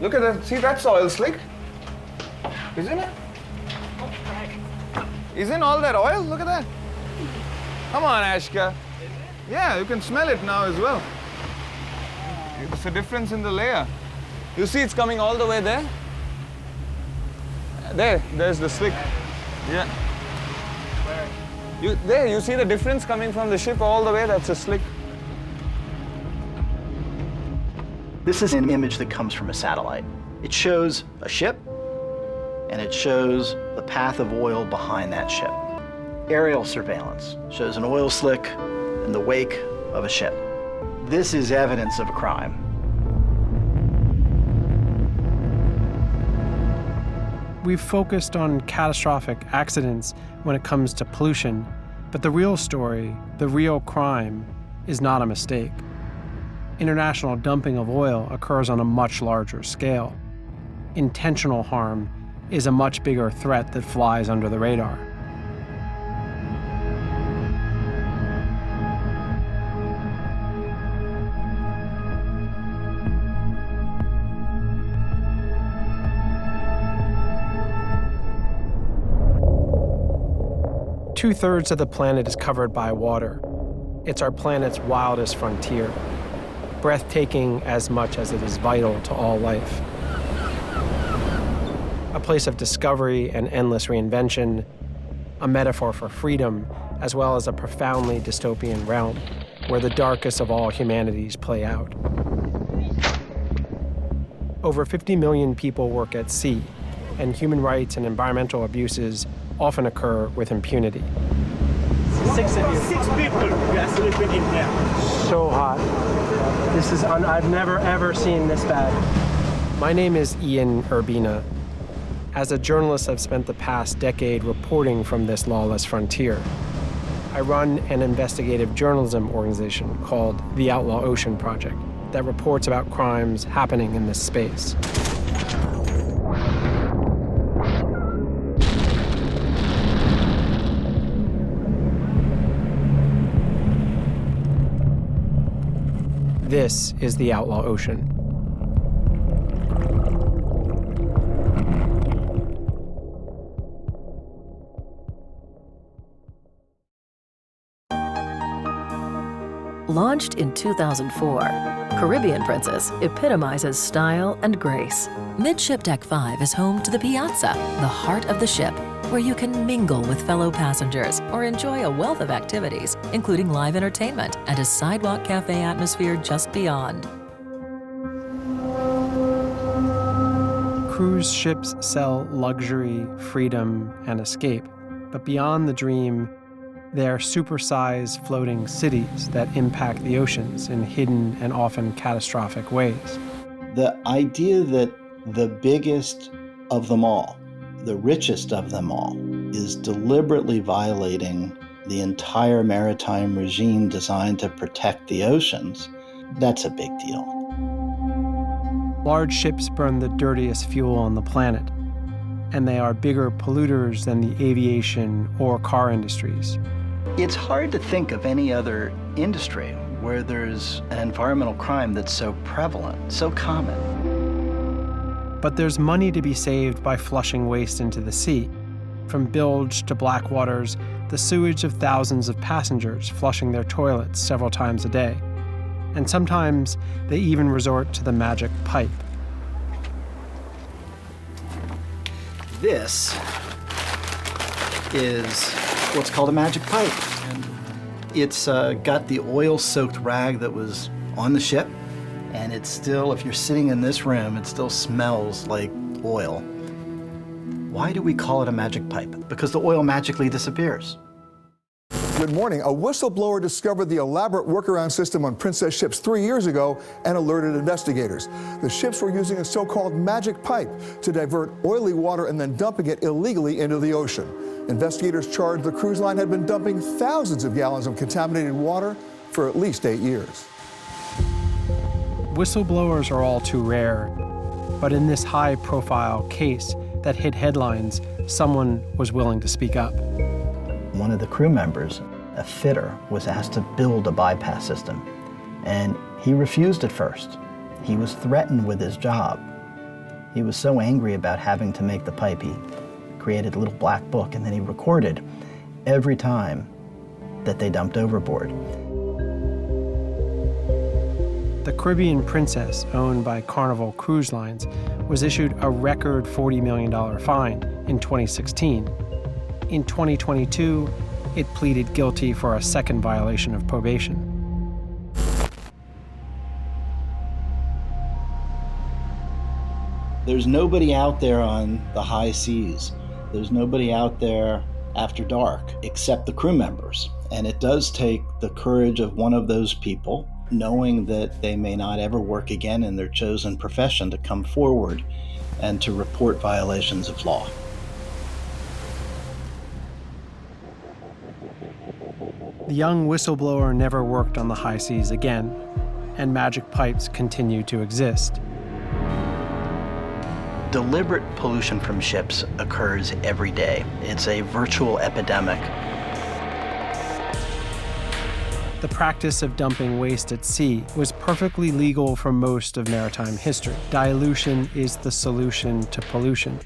Look at that. See, that's oil slick. Isn't it? Isn't all that oil? Look at that. Come on, Ashka. Yeah, you can smell it now as well. It's a difference in the layer. You see it's coming all the way there? There's the slick. Yeah. Where? You see the difference coming from the ship all the way? That's a slick. This is an image that comes from a satellite. It shows a ship, and it shows the path of oil behind that ship. Aerial surveillance shows an oil slick in the wake of a ship. This is evidence of a crime. We've focused on catastrophic accidents when it comes to pollution, but the real story, the real crime, is not a mistake. International dumping of oil occurs on a much larger scale. Intentional harm is a much bigger threat that flies under the radar. Two-thirds of the planet is covered by water. It's our planet's wildest frontier, breathtaking as much as it is vital to all life. A place of discovery and endless reinvention, a metaphor for freedom, as well as a profoundly dystopian realm where the darkest of all humanities play out. Over 50 million people work at sea, and human rights and environmental abuses often occur with impunity. 6 of you. 6 people we are sleeping in there. So hot. This is I've never ever seen this bad. My name is Ian Urbina. As a journalist, I've spent the past decade reporting from this lawless frontier. I run an investigative journalism organization called the Outlaw Ocean Project that reports about crimes happening in this space. This is the Outlaw Ocean. Launched in 2004, Caribbean Princess epitomizes style and grace. Midship Deck 5 is home to the Piazza, the heart of the ship, where you can mingle with fellow passengers or enjoy a wealth of activities, including live entertainment and a sidewalk cafe atmosphere just beyond. Cruise ships sell luxury, freedom, and escape, but beyond the dream, they are supersized floating cities that impact the oceans in hidden and often catastrophic ways. The idea that the biggest of them all, the richest of them all, is deliberately violating the entire maritime regime designed to protect the oceans, that's a big deal. Large ships burn the dirtiest fuel on the planet, and they are bigger polluters than the aviation or car industries. It's hard to think of any other industry where there's an environmental crime that's so prevalent, so common. But there's money to be saved by flushing waste into the sea. From bilge to black waters, the sewage of thousands of passengers flushing their toilets several times a day. And sometimes they even resort to the magic pipe. This is what's called a magic pipe. And it's got the oil-soaked rag that was on the ship, and it's still, if you're sitting in this room, it still smells like oil. Why do we call it a magic pipe? Because the oil magically disappears. Good morning. A whistleblower discovered the elaborate workaround system on Princess ships 3 years ago and alerted investigators. The ships were using a so-called magic pipe to divert oily water and then dumping it illegally into the ocean. Investigators charged the cruise line had been dumping thousands of gallons of contaminated water for at least 8 years. Whistleblowers are all too rare, but in this high-profile case that hit headlines, someone was willing to speak up. One of the crew members, a fitter, was asked to build a bypass system, and he refused at first. He was threatened with his job. He was so angry about having to make the pipe, he created a little black book, and then he recorded every time that they dumped overboard. The Caribbean Princess, owned by Carnival Cruise Lines, was issued a record $40 million fine in 2016. In 2022, it pleaded guilty for a second violation of probation. There's nobody out there on the high seas. There's nobody out there after dark except the crew members. And it does take the courage of one of those people, knowing that they may not ever work again in their chosen profession, to come forward and to report violations of law. The young whistleblower never worked on the high seas again, and magic pipes continue to exist. Deliberate pollution from ships occurs every day. It's a virtual epidemic. The practice of dumping waste at sea was perfectly legal for most of maritime history. Dilution is the solution to pollution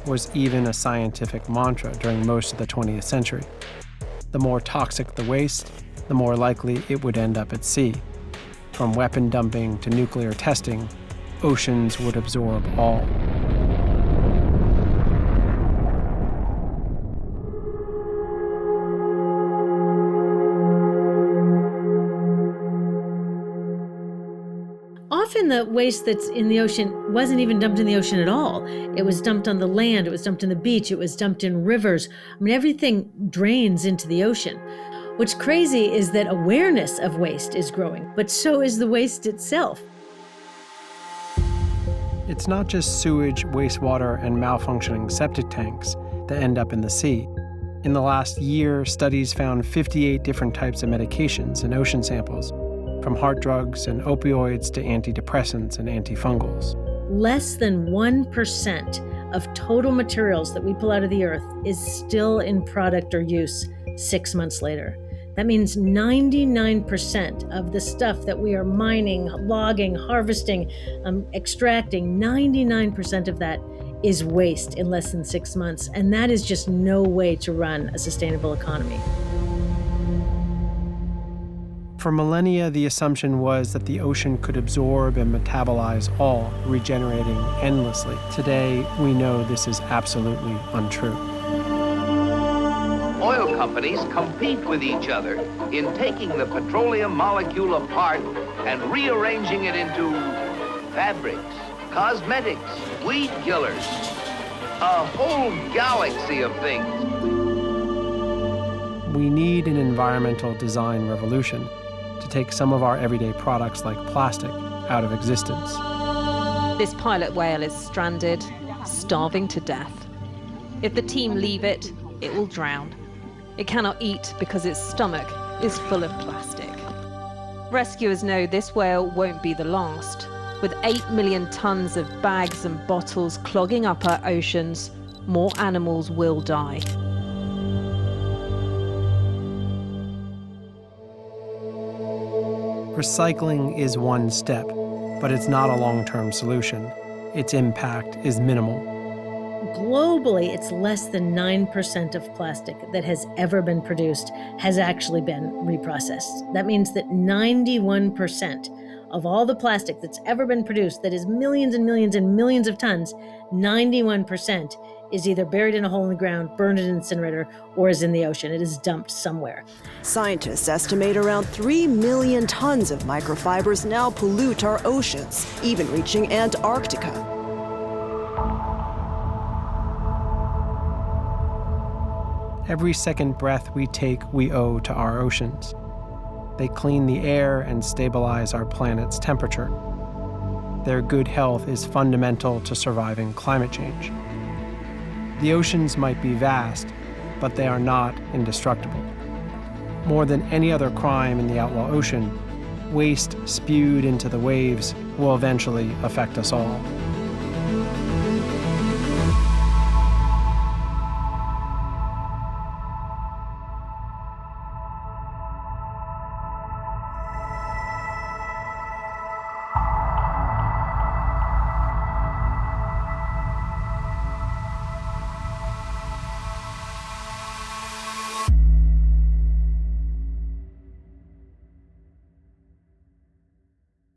was even a scientific mantra during most of the 20th century. The more toxic the waste, the more likely it would end up at sea. From weapon dumping to nuclear testing, oceans would absorb all. Often the waste that's in the ocean wasn't even dumped in the ocean at all. It was dumped on the land, it was dumped in the beach, it was dumped in rivers. I mean, everything drains into the ocean. What's crazy is that awareness of waste is growing, but so is the waste itself. It's not just sewage, wastewater, and malfunctioning septic tanks that end up in the sea. In the last year, studies found 58 different types of medications in ocean samples, from heart drugs and opioids to antidepressants and antifungals. Less than 1% of total materials that we pull out of the earth is still in product or use 6 months later. That means 99% of the stuff that we are mining, logging, harvesting, extracting, 99% of that is waste in less than 6 months. And that is just no way to run a sustainable economy. For millennia, the assumption was that the ocean could absorb and metabolize all, regenerating endlessly. Today, we know this is absolutely untrue. Oil companies compete with each other in taking the petroleum molecule apart and rearranging it into fabrics, cosmetics, weed killers, a whole galaxy of things. We need an environmental design revolution to take some of our everyday products like plastic out of existence. This pilot whale is stranded, starving to death. If the team leave it, it will drown. It cannot eat because its stomach is full of plastic. Rescuers know this whale won't be the last. With 8 million tons of bags and bottles clogging up our oceans, more animals will die. Recycling is one step, but it's not a long-term solution. Its impact is minimal. Globally, it's less than 9% of plastic that has ever been produced has actually been reprocessed. That means that 91% of all the plastic that's ever been produced, that is millions and millions and millions of tons, 91% is either buried in a hole in the ground, burned in an incinerator, or is in the ocean. It is dumped somewhere. Scientists estimate around 3 million tons of microfibers now pollute our oceans, even reaching Antarctica. Every second breath we take, we owe to our oceans. They clean the air and stabilize our planet's temperature. Their good health is fundamental to surviving climate change. The oceans might be vast, but they are not indestructible. More than any other crime in the outlaw ocean, waste spewed into the waves will eventually affect us all.